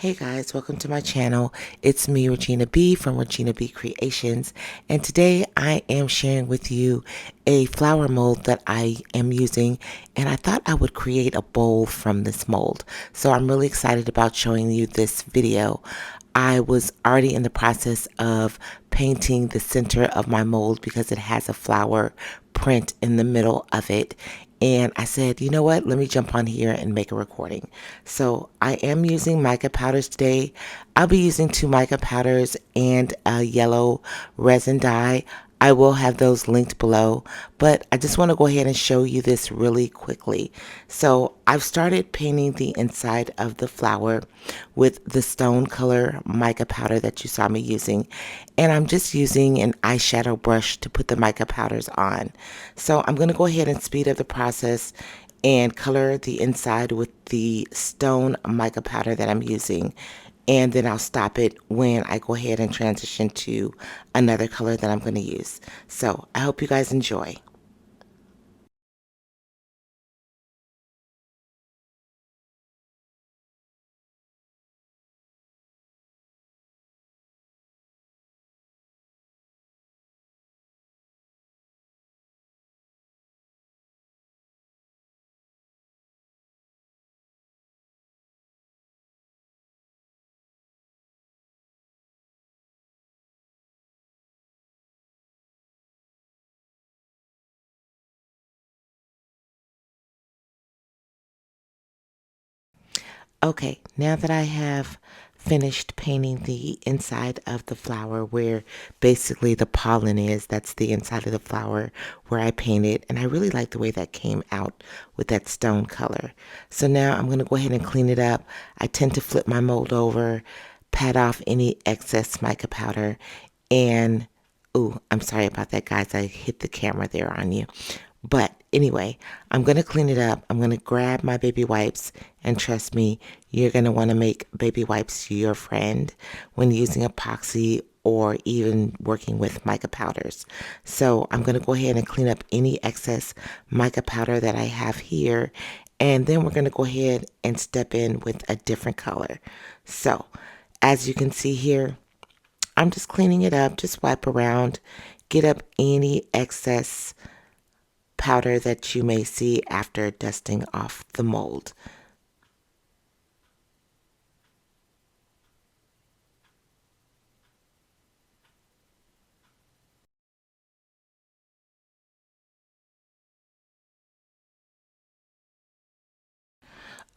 Hey guys, welcome to my channel. It's me, Regina B from Regina B Creations, and today I am sharing with you a flower mold that I am using, and I thought I would create a bowl from this mold. So I'm really excited about showing you this video. I was already in the process of painting the center of my mold because it has a flower print in the middle of it. And I said, you know what, let me jump on here and make a recording. So I am using mica powders today. I'll be using 2 mica powders and a yellow resin dye. I will have those linked below, but I just want to go ahead and show you this really quickly. So I've started painting the inside of the flower with the stone color mica powder that you saw me using, and I'm just using an eyeshadow brush to put the mica powders on. So I'm going to go ahead and speed up the process and color the inside with the stone mica powder that I'm using, and then I'll stop it when I go ahead and transition to another color that I'm going to use. So I hope you guys enjoy. Okay, now that I have finished painting the inside of the flower where basically the pollen is, that's the inside of the flower where I painted, and I really like the way that came out with that stone color. So now I'm going to go ahead and clean it up. I tend to flip my mold over, pat off any excess mica powder, and ooh, I'm sorry about that, guys. I hit the camera there on you. But anyway, I'm going to clean it up. I'm going to grab my baby wipes, and trust me, you're going to want to make baby wipes your friend when using epoxy or even working with mica powders. So I'm going to go ahead and clean up any excess mica powder that I have here, and then we're going to go ahead and step in with a different color. So as you can see here, I'm just cleaning it up. Just wipe around, get up any excess powder that you may see after dusting off the mold.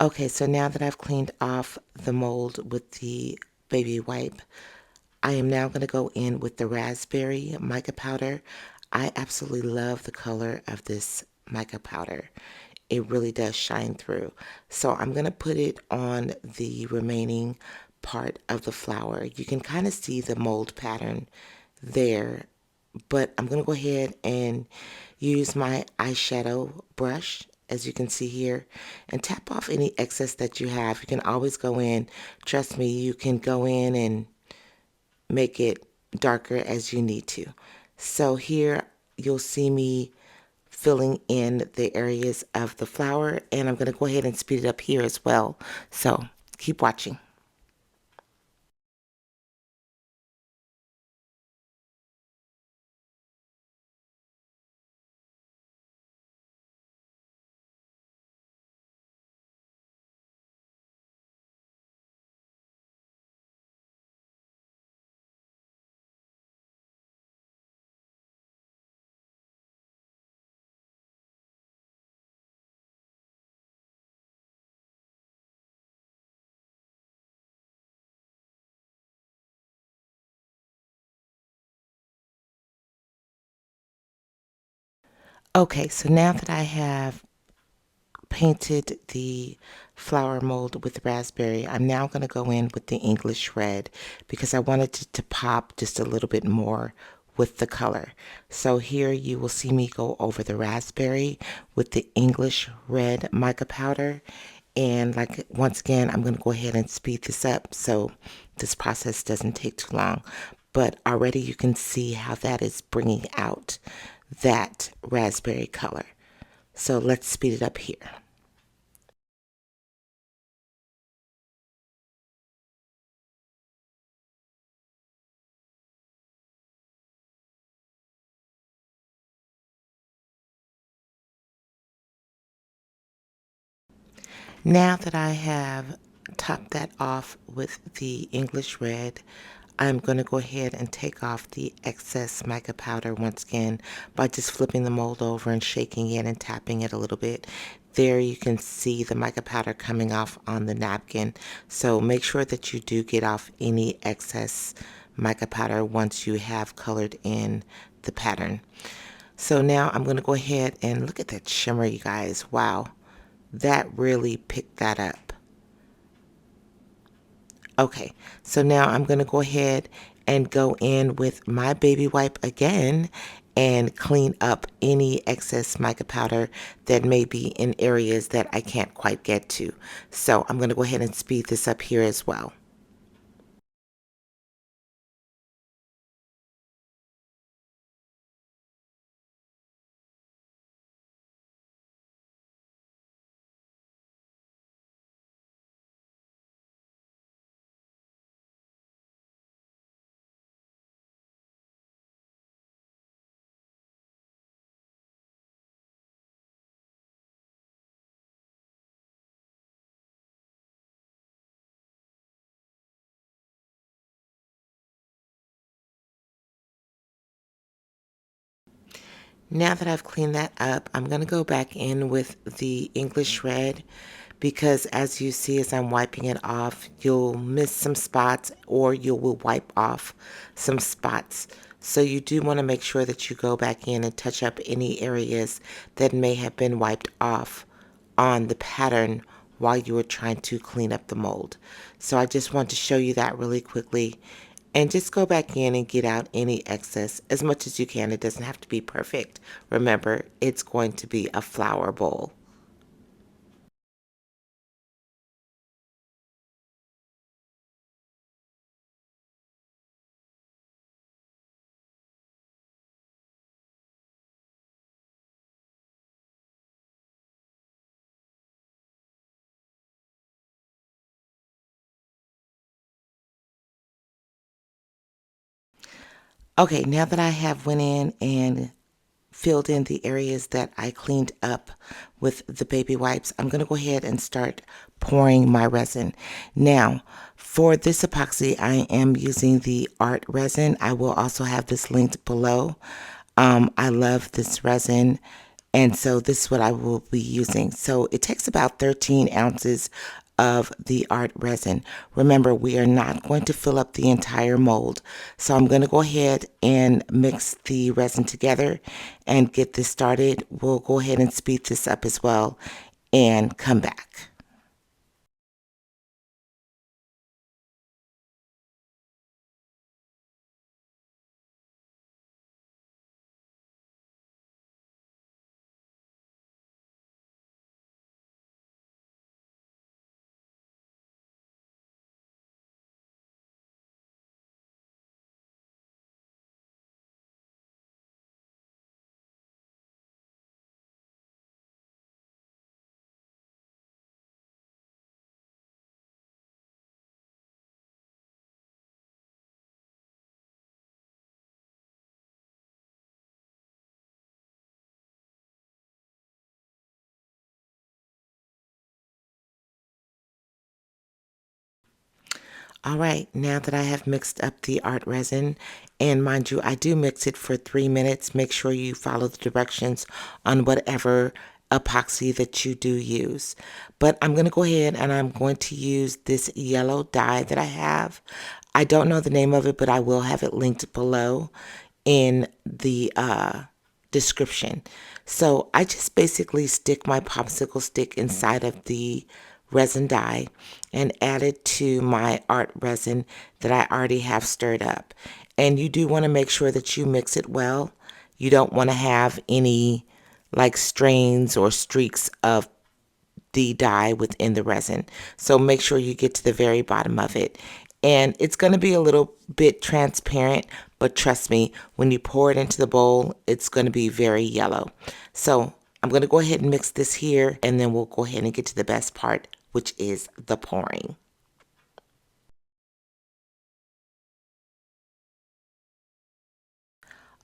Okay, so now that I've cleaned off the mold with the baby wipe, I am now going to go in with the raspberry mica powder. I absolutely love the color of this mica powder. It really does shine through. So I'm going to put it on the remaining part of the flower. You can kind of see the mold pattern there, but I'm going to go ahead and use my eyeshadow brush, as you can see here, and tap off any excess that you have. You can always go in, trust me, you can go in and make it darker as you need to. So here you'll see me filling in the areas of the flower, and I'm going to go ahead and speed it up here as well. So keep watching. Okay, so now that I have painted the flower mold with raspberry, I'm now going to go in with the English red because I wanted it to pop just a little bit more with the color. So here you will see me go over the raspberry with the English red mica powder. And like, once again, I'm going to go ahead and speed this up so this process doesn't take too long. But already you can see how that is bringing out that raspberry color. So let's speed it up here. Now that I have topped that off with the English red, I'm going to go ahead and take off the excess mica powder once again by just flipping the mold over and shaking it and tapping it a little bit. There you can see the mica powder coming off on the napkin. So make sure that you do get off any excess mica powder once you have colored in the pattern. So now I'm going to go ahead and look at that shimmer, you guys. Wow, that really picked that up. Okay, so now I'm going to go ahead and go in with my baby wipe again and clean up any excess mica powder that may be in areas that I can't quite get to. So I'm going to go ahead and speed this up here as well. Now that I've cleaned that up, I'm going to go back in with the English red because as you see as I'm wiping it off, you'll miss some spots or you will wipe off some spots. So you do want to make sure that you go back in and touch up any areas that may have been wiped off on the pattern while you were trying to clean up the mold. So I just want to show you that really quickly. And just go back in and get out any excess as much as you can. It doesn't have to be perfect. Remember, it's going to be a flower bowl. Okay, now that I have went in and filled in the areas that I cleaned up with the baby wipes, I'm going to go ahead and start pouring my resin. Now, for this epoxy, I am using the art resin. I will also have this linked below. I love this resin. And so this is what I will be using. So it takes about 13 ounces of the art resin. Remember, we are not going to fill up the entire mold. So I'm going to go ahead and mix the resin together and get this started. We'll go ahead and speed this up as well and come back. All right, now that I have mixed up the art resin, and mind you, I do mix it for 3 minutes. Make sure you follow the directions on whatever epoxy that you do use. But I'm going to go ahead and I'm going to use this yellow dye that I have. I don't know the name of it, but I will have it linked below in the description. So I just basically stick my popsicle stick inside of the resin dye and add it to my art resin that I already have stirred up. And you do want to make sure that you mix it well. You don't want to have any like strains or streaks of the dye within the resin. So make sure you get to the very bottom of it. And it's going to be a little bit transparent, but trust me, when you pour it into the bowl, it's going to be very yellow. So I'm going to go ahead and mix this here, and then we'll go ahead and get to the best part, which is the pouring.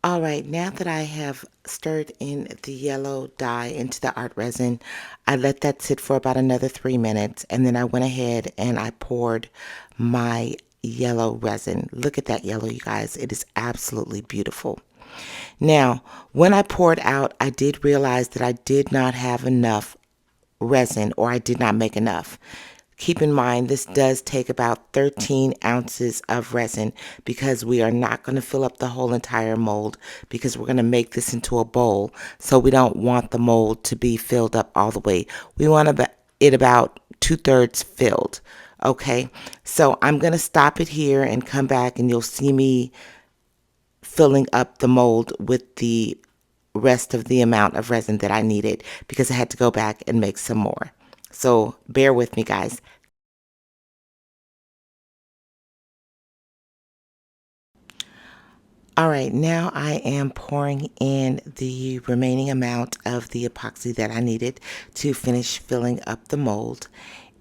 All right, now that I have stirred in the yellow dye into the art resin, I let that sit for about another 3 minutes, and then I went ahead and I poured my yellow resin. Look at that yellow, you guys. It is absolutely beautiful. Now, when I poured out, I did realize that I did not have enough resin, or I did not make enough. Keep in mind, this does take about 13 ounces of resin because we are not going to fill up the whole entire mold because we're going to make this into a bowl. So we don't want the mold to be filled up all the way. We want it about 2/3 filled. Okay, so I'm going to stop it here and come back, and you'll see me filling up the mold with the rest of the amount of resin that I needed because I had to go back and make some more. So bear with me, guys. All right, now I am pouring in the remaining amount of the epoxy that I needed to finish filling up the mold.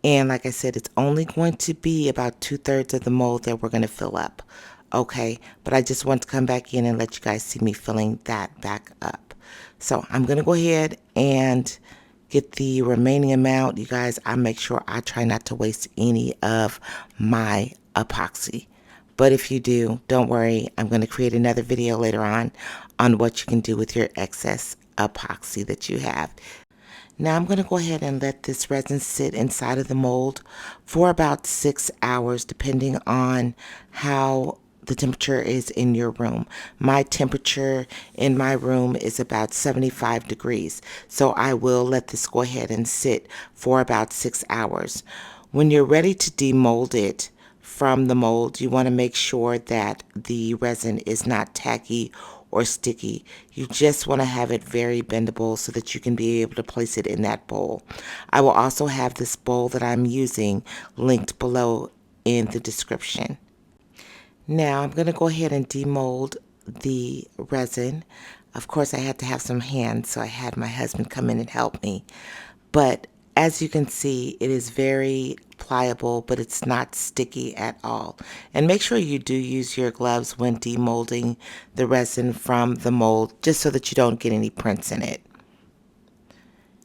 And like I said, it's only going to be about 2/3 of the mold that we're going to fill up. Okay, but I just want to come back in and let you guys see me filling that back up. So I'm going to go ahead and get the remaining amount. You guys, I make sure I try not to waste any of my epoxy. But if you do, don't worry. I'm going to create another video later on what you can do with your excess epoxy that you have. Now I'm going to go ahead and let this resin sit inside of the mold for about 6 hours, depending on how the temperature is in your room. My temperature in my room is about 75 degrees, so I will let this go ahead and sit for about 6 hours. When you're ready to demold it from the mold, you want to make sure that the resin is not tacky or sticky. You just want to have it very bendable so that you can be able to place it in that bowl. I will also have this bowl that I'm using linked below in the description. Now I'm going to go ahead and demold the resin. Of course, I had to have some hands, so I had my husband come in and help me. But as you can see, it is very pliable, but it's not sticky at all. And make sure you do use your gloves when demolding the resin from the mold, just so that you don't get any prints in it.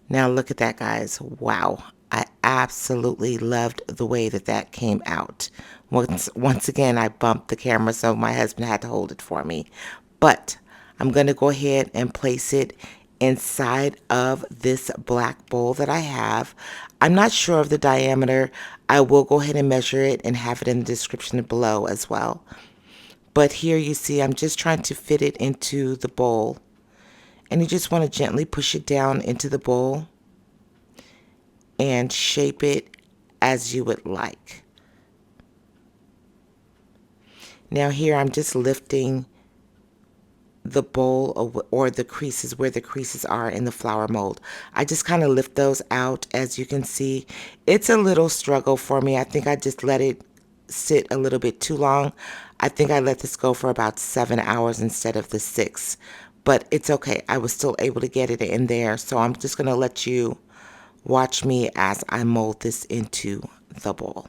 Now look at that, guys. Wow. I absolutely loved the way that that came out. Once again, I bumped the camera, so my husband had to hold it for me. But I'm going to go ahead and place it inside of this black bowl that I have. I'm not sure of the diameter. I will go ahead and measure it and have it in the description below as well. But here you see I'm just trying to fit it into the bowl. And you just want to gently push it down into the bowl and shape it as you would like. Now here I'm just lifting the bowl or the creases where the creases are in the flower mold. I just kind of lift those out. As you can see, it's a little struggle for me. I think I just let it sit a little bit too long. I think I let this go for about 7 hours instead of the 6, but it's okay. I was still able to get it in there, so I'm just going to let you watch me as I mold this into the bowl.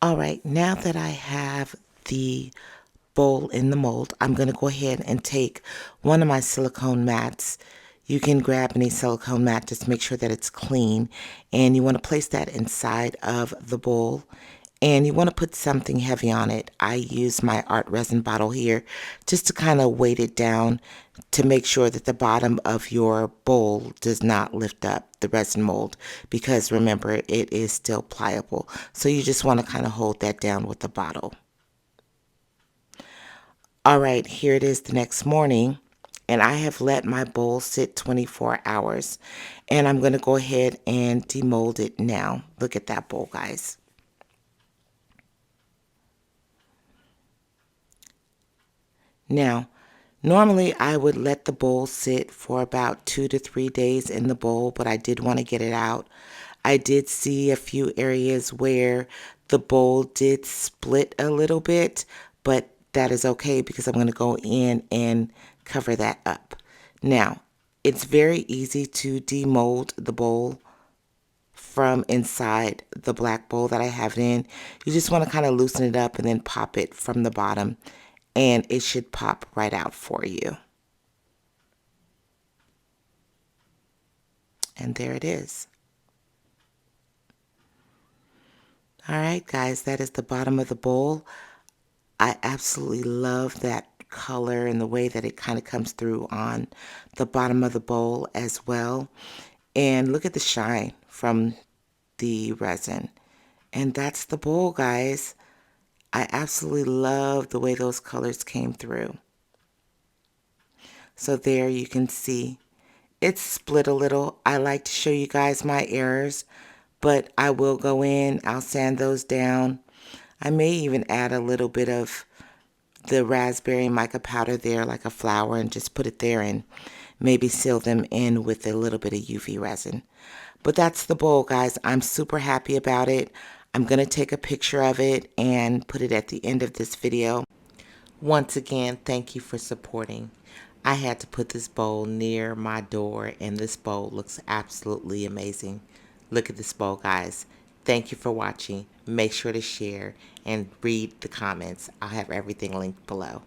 All right, now that I have the bowl in the mold, I'm going to go ahead and take one of my silicone mats. You can grab any silicone mat, just make sure that it's clean. And you want to place that inside of the bowl. And you want to put something heavy on it. I use my art resin bottle here just to kind of weight it down to make sure that the bottom of your bowl does not lift up the resin mold, because remember, it is still pliable. So you just want to kind of hold that down with the bottle. All right, here it is the next morning, and I have let my bowl sit 24 hours, and I'm going to go ahead and demold it now. Look at that bowl, guys. Now, normally I would let the bowl sit for about 2 to 3 days in the bowl, but I did want to get it out. I did see a few areas where the bowl did split a little bit, but that is okay because I'm going to go in and cover that up. Now, it's very easy to demold the bowl from inside the black bowl that I have it in. You just want to kind of loosen it up and then pop it from the bottom, and it should pop right out for you. And there it is. All right, guys, that is the bottom of the bowl. I absolutely love that color and the way that it kind of comes through on the bottom of the bowl as well. And look at the shine from the resin. And that's the bowl, guys. I absolutely love the way those colors came through. So there you can see it's split a little. I like to show you guys my errors, but I will go in, I'll sand those down. I may even add a little bit of the raspberry mica powder there, like a flower, and just put it there and maybe seal them in with a little bit of UV resin. But that's the bowl, guys. I'm super happy about it. I'm going to take a picture of it and put it at the end of this video. Once again, thank you for supporting. I had to put this bowl near my door, and this bowl looks absolutely amazing. Look at this bowl, guys. Thank you for watching. Make sure to share and read the comments. I'll have everything linked below.